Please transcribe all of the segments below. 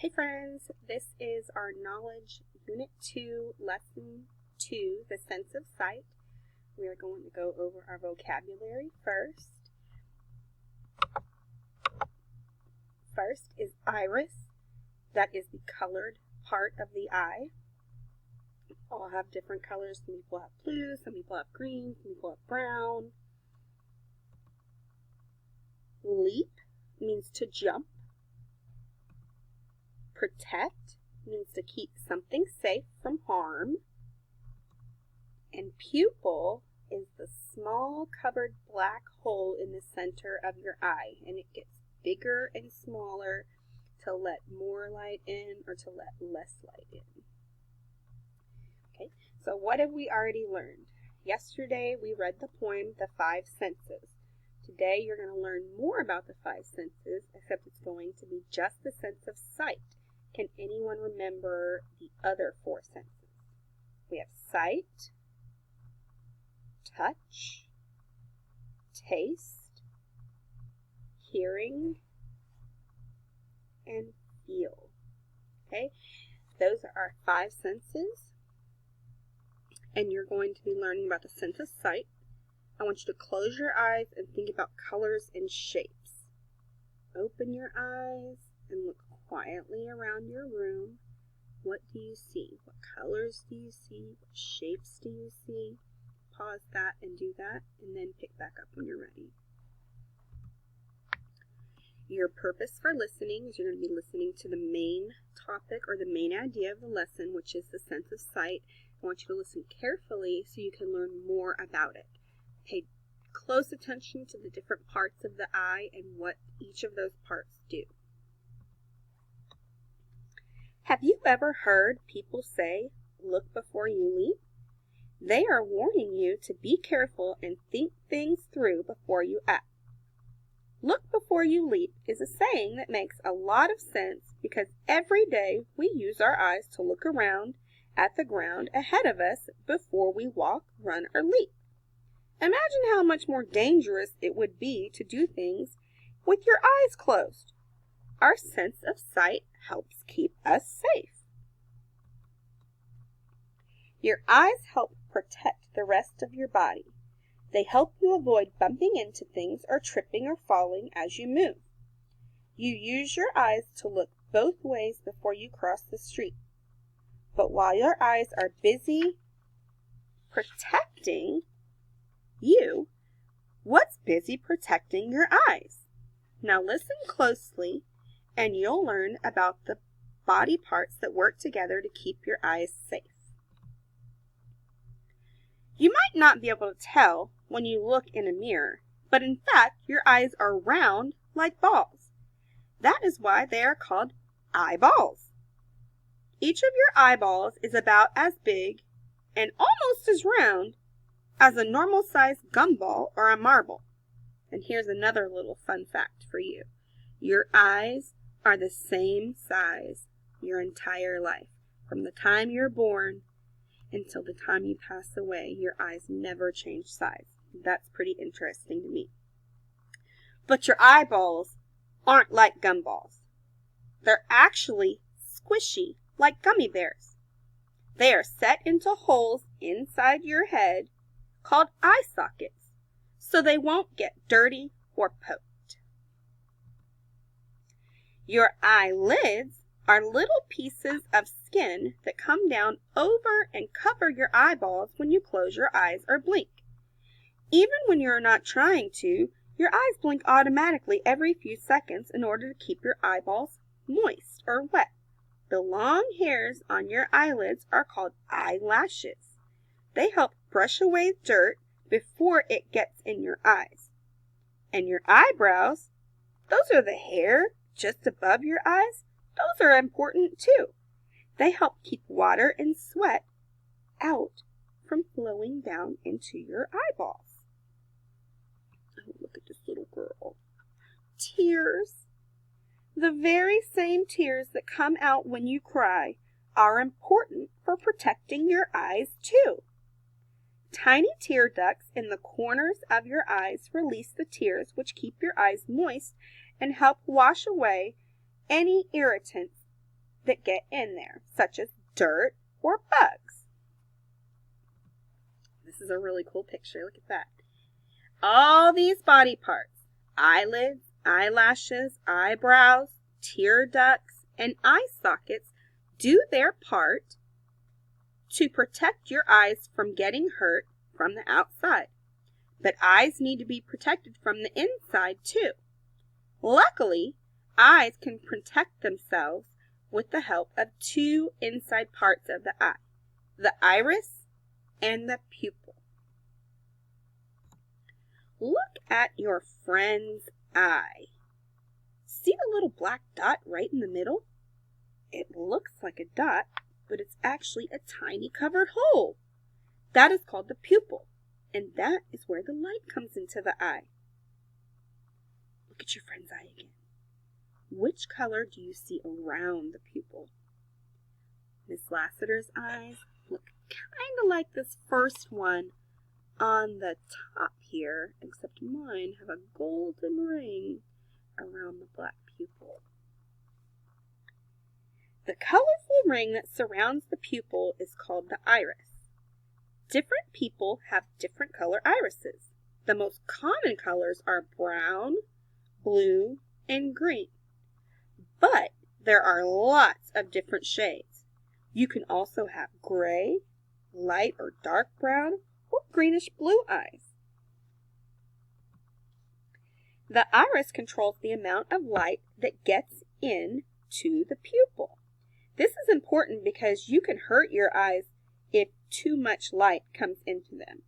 Hey friends, this is our Knowledge Unit 2, Lesson 2, the sense of sight. We are going to go over our vocabulary first. First is iris. That is the colored part of the eye. All have different colors. Some people have blue, some people have green, some people have brown. Leap means to jump. Protect means to keep something safe from harm. And pupil is the small covered black hole in the center of your eye, and it gets bigger and smaller to let more light in or to let less light in. Okay, so what have we already learned? Yesterday we read the poem, The Five Senses. Today you're going to learn more about the five senses, except it's going to be just the sense of sight. Can anyone remember the other four senses? We have sight, touch, taste, hearing, and feel. Okay, those are our five senses. And you're going to be learning about the sense of sight. I want you to close your eyes and think about colors and shapes. Open your eyes and look quietly around your room. What do you see? What colors do you see? What shapes do you see? Pause that and do that, and then pick back up when you're ready. Your purpose for listening is you're going to be listening to the main topic or the main idea of the lesson, which is the sense of sight. I want you to listen carefully so you can learn more about it. Pay close attention to the different parts of the eye and what each of those parts do. Have you ever heard people say, "Look before you leap"? They are warning you to be careful and think things through before you act. "Look before you leap" is a saying that makes a lot of sense because every day we use our eyes to look around at the ground ahead of us before we walk, run, or leap. Imagine how much more dangerous it would be to do things with your eyes closed. Our sense of sight helps keep us safe. Your eyes help protect the rest of your body. They help you avoid bumping into things or tripping or falling as you move. You use your eyes to look both ways before you cross the street. But while your eyes are busy protecting you, what's busy protecting your eyes? Now listen closely and you'll learn about the body parts that work together to keep your eyes safe. You might not be able to tell when you look in a mirror, but in fact your eyes are round like balls. That is why they are called eyeballs. Each of your eyeballs is about as big and almost as round as a normal-sized gumball or a marble. And here's another little fun fact for you. Your eyes are the same size your entire life. From the time you're born until the time you pass away, your eyes never change size. That's pretty interesting to me. But your eyeballs aren't like gumballs. They're actually squishy, like gummy bears. They are set into holes inside your head called eye sockets, so they won't get dirty or poked. Your eyelids are little pieces of skin that come down over and cover your eyeballs when you close your eyes or blink. Even when you're not trying to, your eyes blink automatically every few seconds in order to keep your eyeballs moist or wet. The long hairs on your eyelids are called eyelashes. They help brush away dirt before it gets in your eyes. And your eyebrows, those are the hair just above your eyes. Those are important too. They help keep water and sweat out from flowing down into your eyeballs. Oh, look at this little girl. Tears. The very same tears that come out when you cry are important for protecting your eyes too. Tiny tear ducts in the corners of your eyes release the tears which keep your eyes moist and help wash away any irritants that get in there, such as dirt or bugs. This is a really cool picture. Look at that. All these body parts, eyelids, eyelashes, eyebrows, tear ducts, and eye sockets do their part to protect your eyes from getting hurt from the outside. But eyes need to be protected from the inside too. Luckily, eyes can protect themselves with the help of two inside parts of the eye, the iris and the pupil. Look at your friend's eye. See the little black dot right in the middle? It looks like a dot, but it's actually a tiny covered hole. That is called the pupil, and that is where the light comes into the eye. Look at your friend's eye again. Which color do you see around the pupil? Miss Lassiter's eyes look kind of like this first one on the top here, except mine have a golden ring around the black pupil. The colorful ring that surrounds the pupil is called the iris. Different people have different color irises. The most common colors are brown, blue, and green. But there are lots of different shades. You can also have gray, light or dark brown, or greenish blue eyes. The iris controls the amount of light that gets into the pupil. This is important because you can hurt your eyes if too much light comes into them.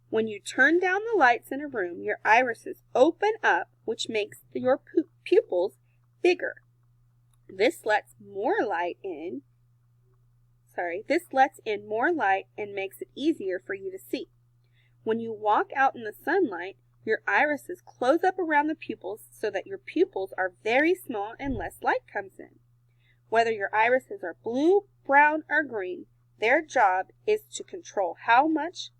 When you turn down the lights in a room, your irises open up, which makes your pupils bigger. This lets in more light and makes it easier for you to see. When you walk out in the sunlight, your irises close up around the pupils so that your pupils are very small and less light comes in. Whether your irises are blue, brown, or green, their job is to control how much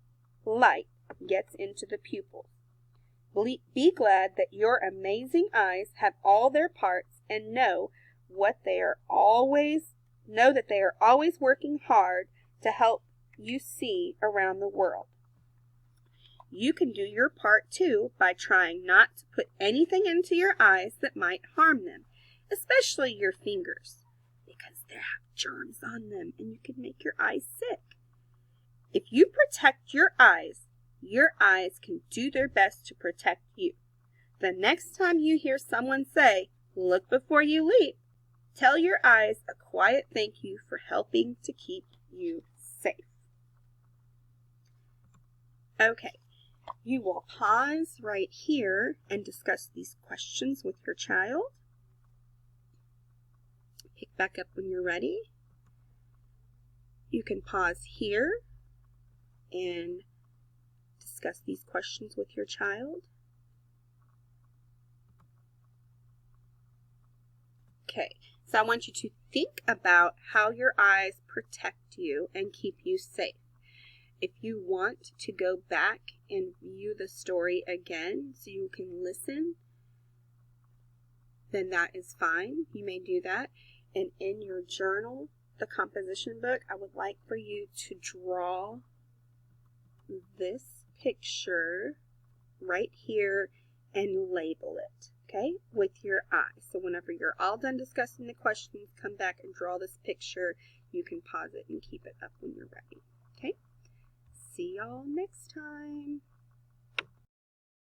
light gets into the pupils. Be glad that your amazing eyes have all their parts and know that they are always working hard to help you see around the world. You can do your part too by trying not to put anything into your eyes that might harm them, especially your fingers, because they have germs on them and you can make your eyes sick. If you protect your eyes can do their best to protect you. The next time you hear someone say, "Look before you leap," tell your eyes a quiet thank you for helping to keep you safe. Okay, you will pause right here and discuss these questions with your child. Pick back up when you're ready. You can pause here and discuss these questions with your child. Okay, so I want you to think about how your eyes protect you and keep you safe. If you want to go back and view the story again so you can listen, then that is fine. You may do that. And in your journal, the composition book, I would like for you to draw this picture right here and label it, okay, with your eye. So whenever you're all done discussing the questions, come back and draw this picture. You can pause it and keep it up when you're ready, okay? See y'all next time.